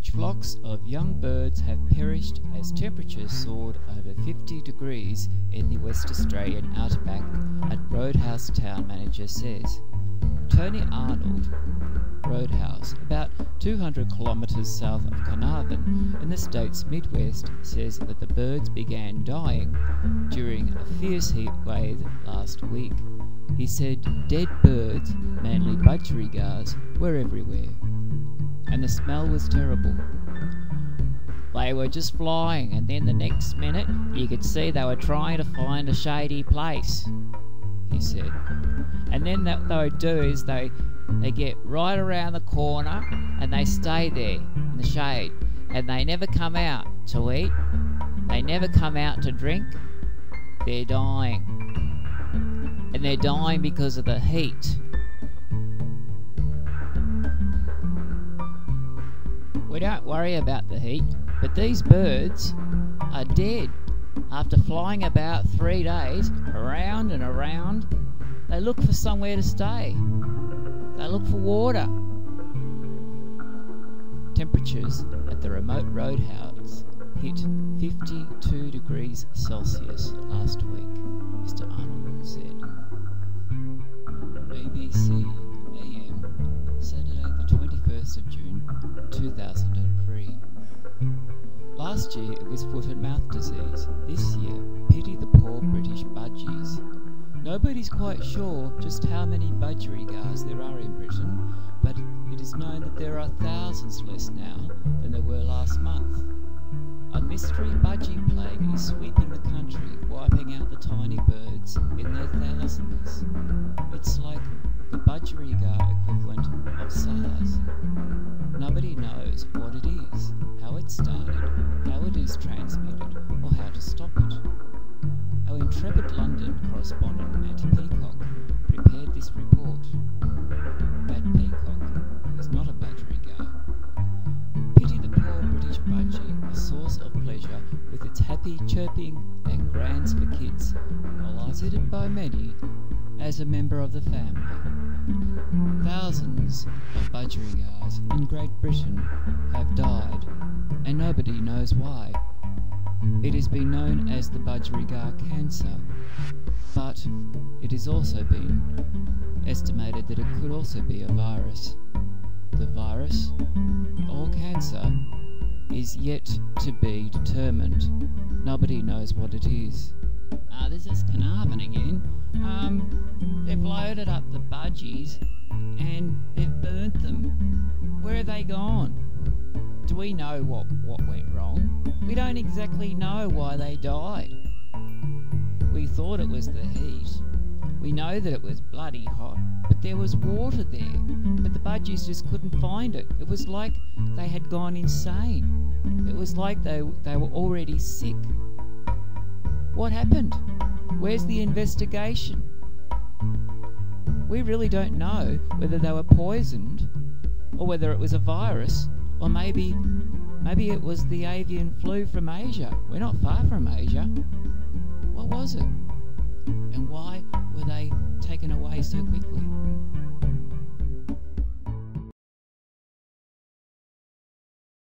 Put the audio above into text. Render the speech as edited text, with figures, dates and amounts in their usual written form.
Huge flocks of young birds have perished as temperatures soared over 50 degrees in the West Australian outback, a Roadhouse town manager says. Tony Arnold, Roadhouse, about 200 kilometres south of Carnarvon in the state's Midwest, says that the birds began dying during a fierce heat wave last week. He said dead birds, mainly budgerigars, were everywhere, and the smell was terrible. They were just flying, and then the next minute you could see they were trying to find a shady place, he said. And then what they would do is they get right around the corner and they stay there in the shade, and they never come out to eat, they never come out to drink. They're dying, and they're dying because of the heat. We don't worry about the heat, but these birds are dead after flying about 3 days around and around. They look for somewhere to stay. They look for water. Temperatures at the remote Roadhouse hit 52 degrees Celsius last week, Mr. Arnold said. BBC AM, Saturday the 21st of June 2003. Last year it was foot and mouth disease. This year, pity the poor British budgies. Nobody's quite sure just how many budgerigars there are in Britain, but it is known that there are thousands less now than there were last month. A mystery budgie plague is sweeping the country, wiping out the tiny birds in their thousands. It's like the budgerigar equivalent of SARS. Nobody knows what it is, how it started, how it is transmitted, or how to stop it. Our intrepid London correspondent Matt Peacock prepared this report. Matt Peacock is not a budgerigar. Pity the poor British budgie, a source of pleasure with its happy chirping and grants for kids, while visited by many as a member of the family. Thousands of budgerigars in Great Britain have died, and nobody knows why. It has been known as the budgerigar cancer, but it has also been estimated that it could also be a virus. The virus, or cancer, is yet to be determined. Nobody knows what it is. This is Carnarvan again. They've loaded up the budgies and they've burnt them. Where have they gone? Do we know what went wrong? We don't exactly know why they died. We thought it was the heat. We know that it was bloody hot, but there was water there. But the budgies just couldn't find it. It was like they had gone insane. It was like they were already sick. What happened? Where's the investigation? We really don't know whether they were poisoned, or whether it was a virus, or maybe it was the avian flu from Asia. We're not far from Asia. What was it? And why were they taken away so quickly?